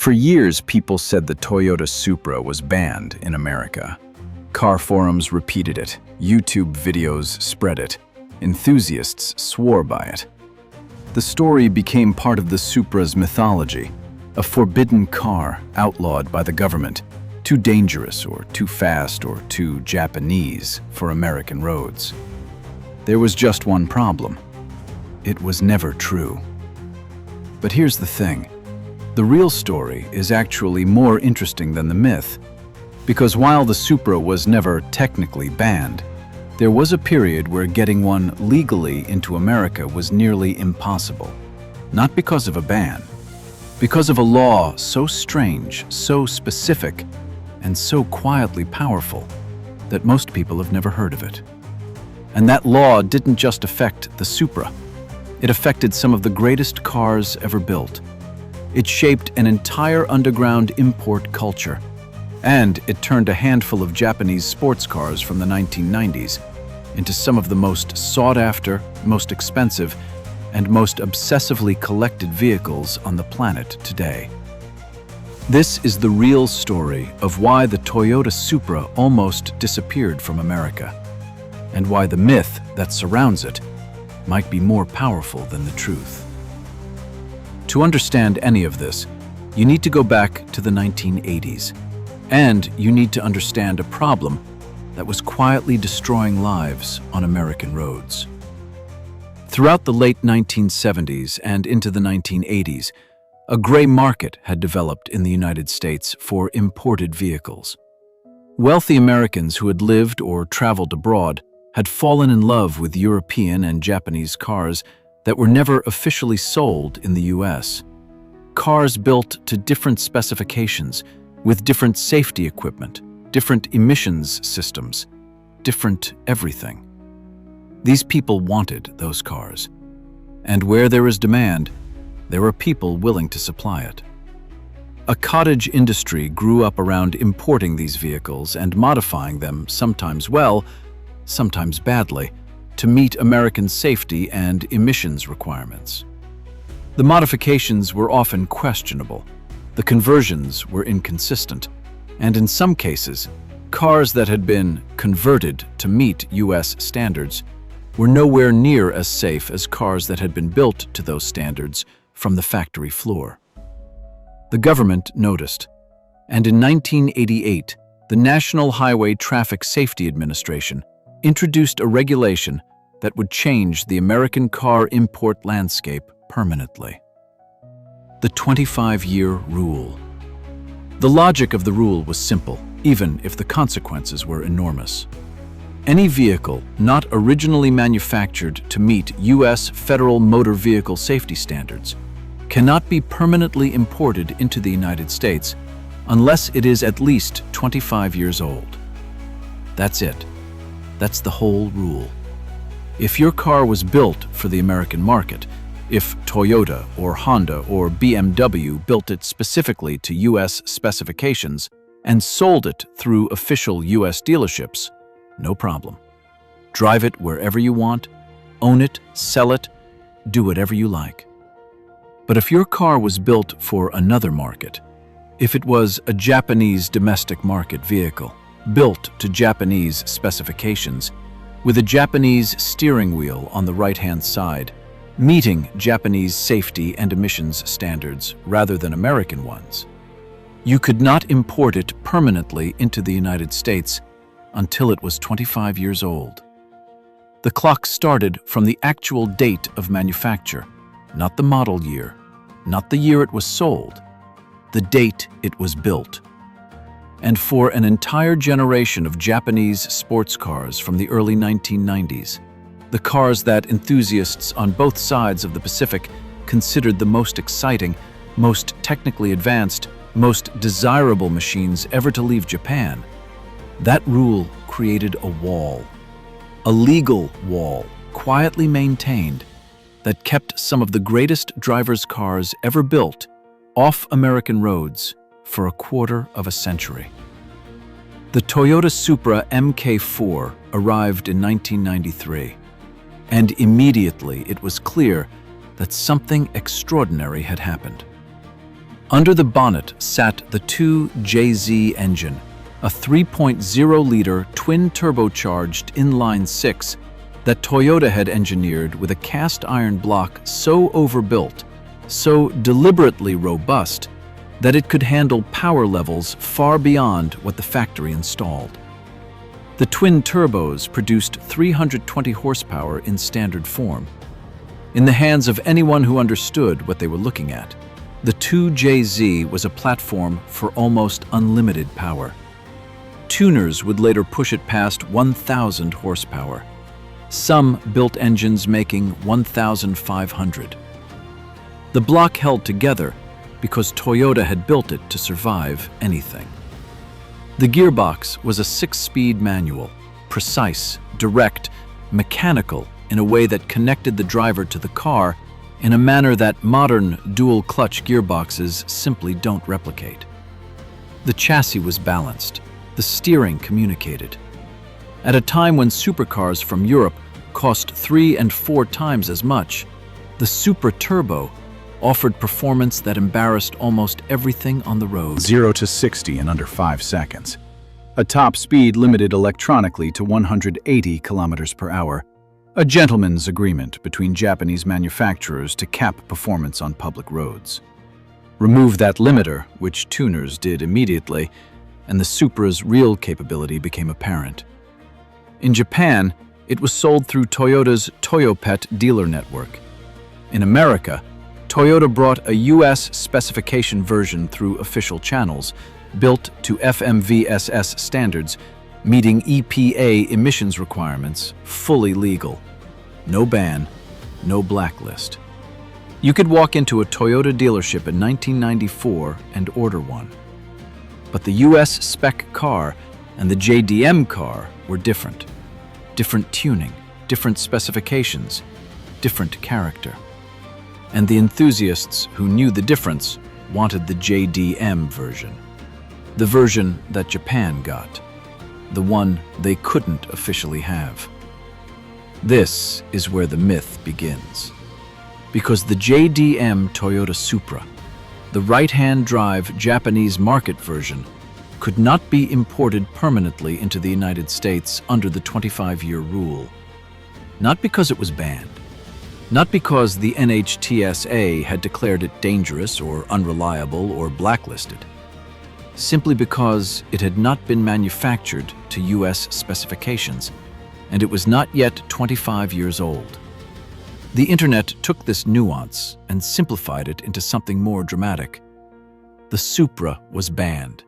For years, people said the Toyota Supra was banned in America. Car forums repeated it, YouTube videos spread it, enthusiasts swore by it. The story became part of the Supra's mythology, a forbidden car outlawed by the government, too dangerous or too fast or too Japanese for American roads. There was just one problem. It was never true. But here's the thing. The real story is actually more interesting than the myth, because while the Supra was never technically banned, there was a period where getting one legally into America was nearly impossible. Not because of a ban, because of a law so strange, so specific, and so quietly powerful that most people have never heard of it. And that law didn't just affect the Supra. It affected some of the greatest cars ever built. It shaped an entire underground import culture, and it turned a handful of Japanese sports cars from the 1990s into some of the most sought-after, most expensive, and most obsessively collected vehicles on the planet today. This is the real story of why the Toyota Supra almost disappeared from America, and why the myth that surrounds it might be more powerful than the truth. To understand any of this, you need to go back to the 1980s, and you need to understand a problem that was quietly destroying lives on American roads. Throughout the late 1970s and into the 1980s, a gray market had developed in the United States for imported vehicles. Wealthy Americans who had lived or traveled abroad had fallen in love with European and Japanese cars that were never officially sold in the US. Cars built to different specifications, with different safety equipment, different emissions systems, different everything. These people wanted those cars. And where there is demand, there are people willing to supply it. A cottage industry grew up around importing these vehicles and modifying them, sometimes well, sometimes badly, to meet American safety and emissions requirements. The modifications were often questionable, the conversions were inconsistent, and in some cases, cars that had been converted to meet US standards were nowhere near as safe as cars that had been built to those standards from the factory floor. The government noticed, and in 1988, the National Highway Traffic Safety Administration introduced a regulation that would change the American car import landscape permanently. The 25-year rule. The logic of the rule was simple, even if the consequences were enormous. Any vehicle not originally manufactured to meet U.S. federal motor vehicle safety standards cannot be permanently imported into the United States unless it is at least 25 years old. That's it. That's the whole rule. If your car was built for the American market, if Toyota or Honda or BMW built it specifically to U.S. specifications and sold it through official U.S. dealerships, no problem. Drive it wherever you want, own it, sell it, do whatever you like. But if your car was built for another market, if it was a Japanese domestic market vehicle, built to Japanese specifications, with a Japanese steering wheel on the right-hand side, meeting Japanese safety and emissions standards rather than American ones, you could not import it permanently into the United States until it was 25 years old. The clock started from the actual date of manufacture, not the model year, not the year it was sold, the date it was built. And for an entire generation of Japanese sports cars from the early 1990s, the cars that enthusiasts on both sides of the Pacific considered the most exciting, most technically advanced, most desirable machines ever to leave Japan, that rule created a wall, a legal wall, quietly maintained, that kept some of the greatest drivers' cars ever built off American roads for a quarter of a century. The Toyota Supra MK IV arrived in 1993, and immediately it was clear that something extraordinary had happened. Under the bonnet sat the 2JZ engine, a 3.0-liter twin-turbocharged inline-six that Toyota had engineered with a cast-iron block so overbuilt, so deliberately robust, that it could handle power levels far beyond what the factory installed. The twin turbos produced 320 horsepower in standard form. In the hands of anyone who understood what they were looking at, the 2JZ was a platform for almost unlimited power. Tuners would later push it past 1,000 horsepower. Some built engines making 1,500. The block held together because Toyota had built it to survive anything. The gearbox was a 6-speed manual, precise, direct, mechanical in a way that connected the driver to the car in a manner that modern dual-clutch gearboxes simply don't replicate. The chassis was balanced, the steering communicated. At a time when supercars from Europe cost 3 and 4 times as much, the Supra Turbo offered performance that embarrassed almost everything on the road. 0 to 60 in under 5 seconds. A top speed limited electronically to 180 kilometers per hour. A gentleman's agreement between Japanese manufacturers to cap performance on public roads. Remove that limiter, which tuners did immediately, and the Supra's real capability became apparent. In Japan, it was sold through Toyota's Toyopet dealer network. In America, Toyota brought a US specification version through official channels, built to FMVSS standards, meeting EPA emissions requirements, fully legal. No ban, no blacklist. You could walk into a Toyota dealership in 1994 and order one. But the US spec car and the JDM car were different. Different tuning, different specifications, different character. And the enthusiasts who knew the difference wanted the JDM version. The version that Japan got. The one they couldn't officially have. This is where the myth begins. Because the JDM Toyota Supra, the right-hand drive Japanese market version, could not be imported permanently into the United States under the 25-year rule. Not because it was banned. Not because the NHTSA had declared it dangerous or unreliable or blacklisted. Simply because it had not been manufactured to US specifications, and it was not yet 25 years old. The internet took this nuance and simplified it into something more dramatic. The Supra was banned.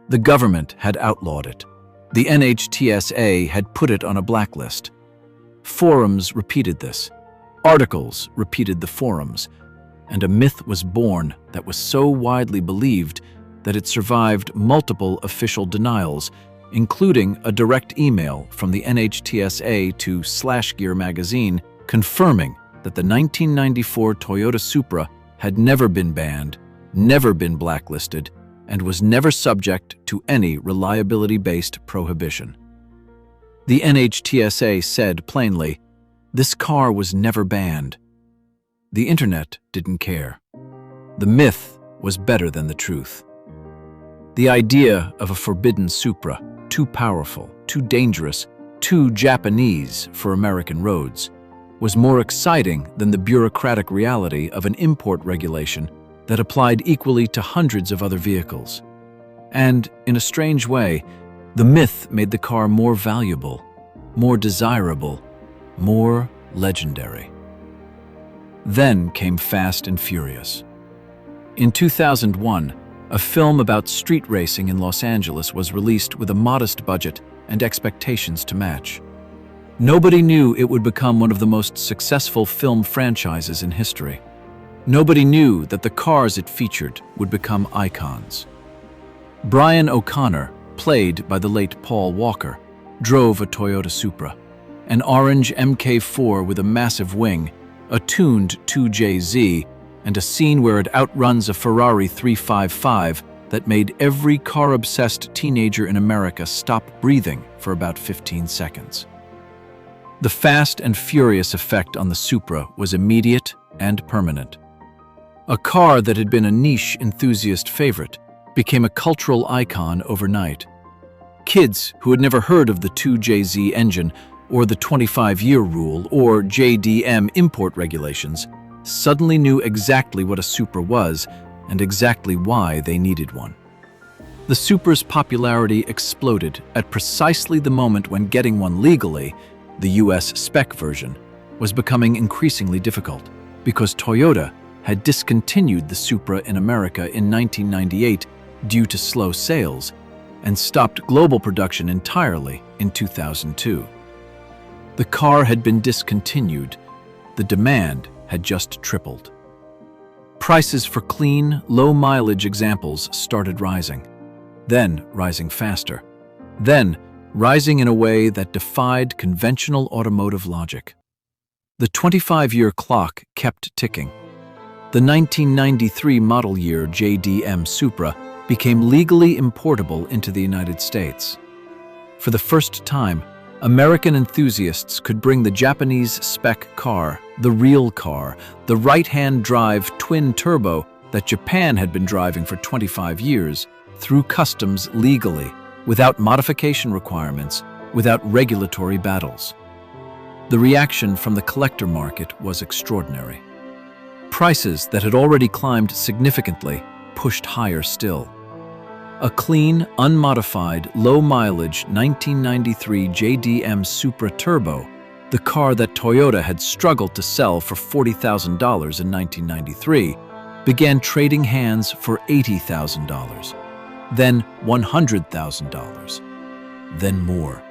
The government had outlawed it. The NHTSA had put it on a blacklist. Forums repeated this. Articles repeated the forums, and a myth was born that was so widely believed that it survived multiple official denials, including a direct email from the NHTSA to /Gear magazine confirming that the 1994 Toyota Supra had never been banned, never been blacklisted, and was never subject to any reliability-based prohibition. The NHTSA said plainly, this car was never banned. The internet didn't care. The myth was better than the truth. The idea of a forbidden Supra, too powerful, too dangerous, too Japanese for American roads, was more exciting than the bureaucratic reality of an import regulation that applied equally to hundreds of other vehicles. And, in a strange way, the myth made the car more valuable, more desirable, more legendary. Then came Fast and Furious. In 2001, a film about street racing in Los Angeles was released with a modest budget and expectations to match. Nobody knew it would become one of the most successful film franchises in history. Nobody knew that the cars it featured would become icons. Brian O'Connor, played by the late Paul Walker, drove a Toyota Supra, an orange MK4 with a massive wing, a tuned 2JZ, and a scene where it outruns a Ferrari 355 that made every car-obsessed teenager in America stop breathing for about 15 seconds. The Fast and Furious effect on the Supra was immediate and permanent. A car that had been a niche enthusiast favorite became a cultural icon overnight. Kids who had never heard of the 2JZ engine or the 25-year rule or JDM import regulations suddenly knew exactly what a Supra was and exactly why they needed one. The Supra's popularity exploded at precisely the moment when getting one legally, the US spec version, was becoming increasingly difficult because Toyota had discontinued the Supra in America in 1998 due to slow sales and stopped global production entirely in 2002. The car had been discontinued. The demand had just tripled. Prices for clean, low-mileage examples started rising, then rising faster, then rising in a way that defied conventional automotive logic. The 25-year clock kept ticking. The 1993 model year JDM Supra became legally importable into the United States. For the first time, American enthusiasts could bring the Japanese spec car, the real car, the right-hand drive twin-turbo that Japan had been driving for 25 years, through customs legally, without modification requirements, without regulatory battles. The reaction from the collector market was extraordinary. Prices that had already climbed significantly pushed higher still. A clean, unmodified, low-mileage 1993 JDM Supra Turbo, the car that Toyota had struggled to sell for $40,000 in 1993, began trading hands for $80,000, then $100,000, then more.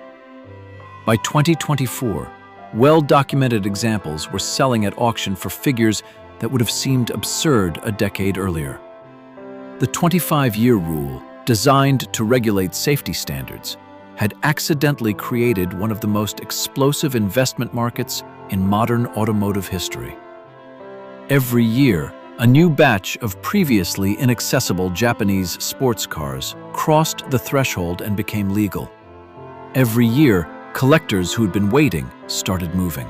By 2024, well-documented examples were selling at auction for figures that would have seemed absurd a decade earlier. The 25-year rule, designed to regulate safety standards, had accidentally created one of the most explosive investment markets in modern automotive history. Every year, a new batch of previously inaccessible Japanese sports cars crossed the threshold and became legal. Every year, collectors who'd been waiting started moving.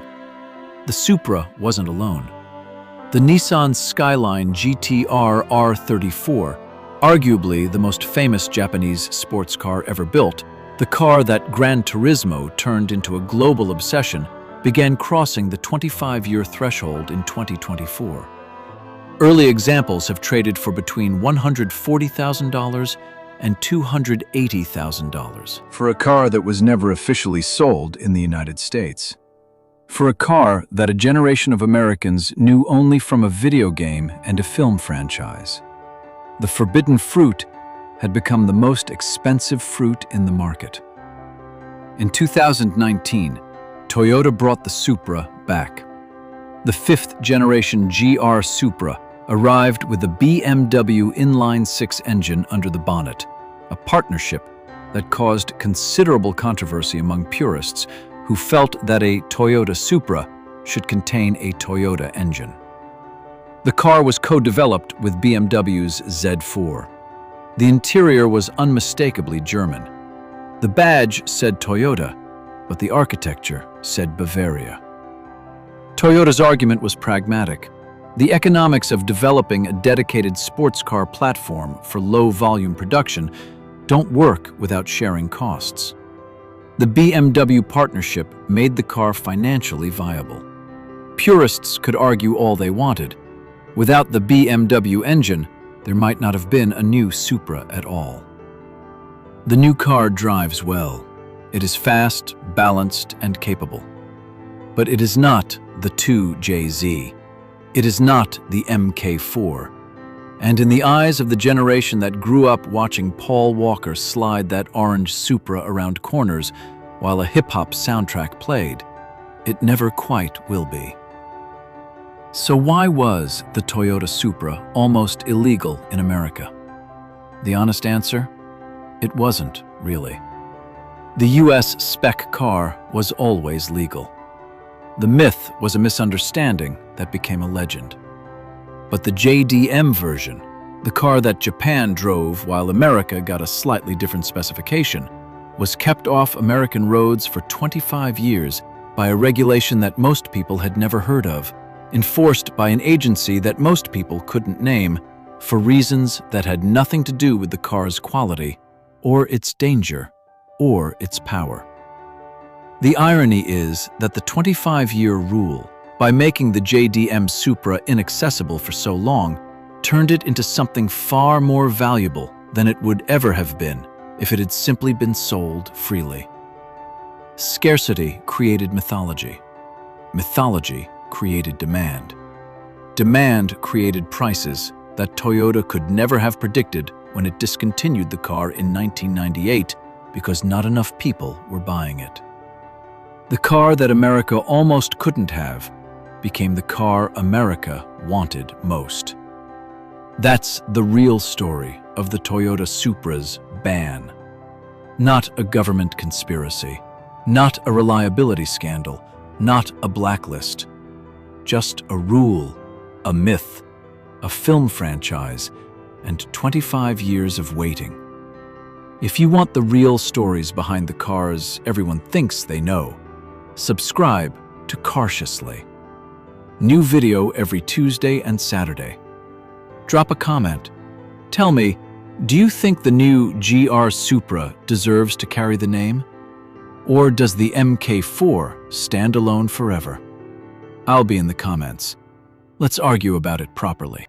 The Supra wasn't alone. The Nissan Skyline GT-R R34, arguably the most famous Japanese sports car ever built, the car that Gran Turismo turned into a global obsession, began crossing the 25-year threshold in 2024. Early examples have traded for between $140,000 and $280,000. For a car that was never officially sold in the United States. For a car that a generation of Americans knew only from a video game and a film franchise. The forbidden fruit had become the most expensive fruit in the market. In 2019, Toyota brought the Supra back. The fifth-generation GR Supra arrived with a BMW inline-six engine under the bonnet, a partnership that caused considerable controversy among purists who felt that a Toyota Supra should contain a Toyota engine. The car was co-developed with BMW's Z4. The interior was unmistakably German. The badge said Toyota, but the architecture said Bavaria. Toyota's argument was pragmatic. The economics of developing a dedicated sports car platform for low-volume production don't work without sharing costs. The BMW partnership made the car financially viable. Purists could argue all they wanted. Without the BMW engine, there might not have been a new Supra at all. The new car drives well. It is fast, balanced, and capable. But it is not the 2JZ. It is not the MK4. And in the eyes of the generation that grew up watching Paul Walker slide that orange Supra around corners while a hip-hop soundtrack played, it never quite will be. So why was the Toyota Supra almost illegal in America? The honest answer? It wasn't, really. The US spec car was always legal. The myth was a misunderstanding that became a legend. But the JDM version, the car that Japan drove while America got a slightly different specification, was kept off American roads for 25 years by a regulation that most people had never heard of. enforced by an agency that most people couldn't name, for reasons that had nothing to do with the car's quality, or its danger, or its power. The irony is that the 25-year rule, by making the GR Supra inaccessible for so long, turned it into something far more valuable than it would ever have been if it had simply been sold freely. Scarcity created mythology. Mythology created demand. Demand created prices that Toyota could never have predicted when it discontinued the car in 1998 because not enough people were buying it. The car that America almost couldn't have became the car America wanted most. That's the real story of the Toyota Supra's ban. Not a government conspiracy, not a reliability scandal, not a blacklist. Just a rule, a myth, a film franchise, and 25 years of waiting. If you want the real stories behind the cars everyone thinks they know, subscribe to Cautiously. New video every Tuesday and Saturday. Drop a comment. Tell me, do you think the new GR Supra deserves to carry the name? Or does the MK4 stand alone forever? I'll be in the comments. Let's argue about it properly.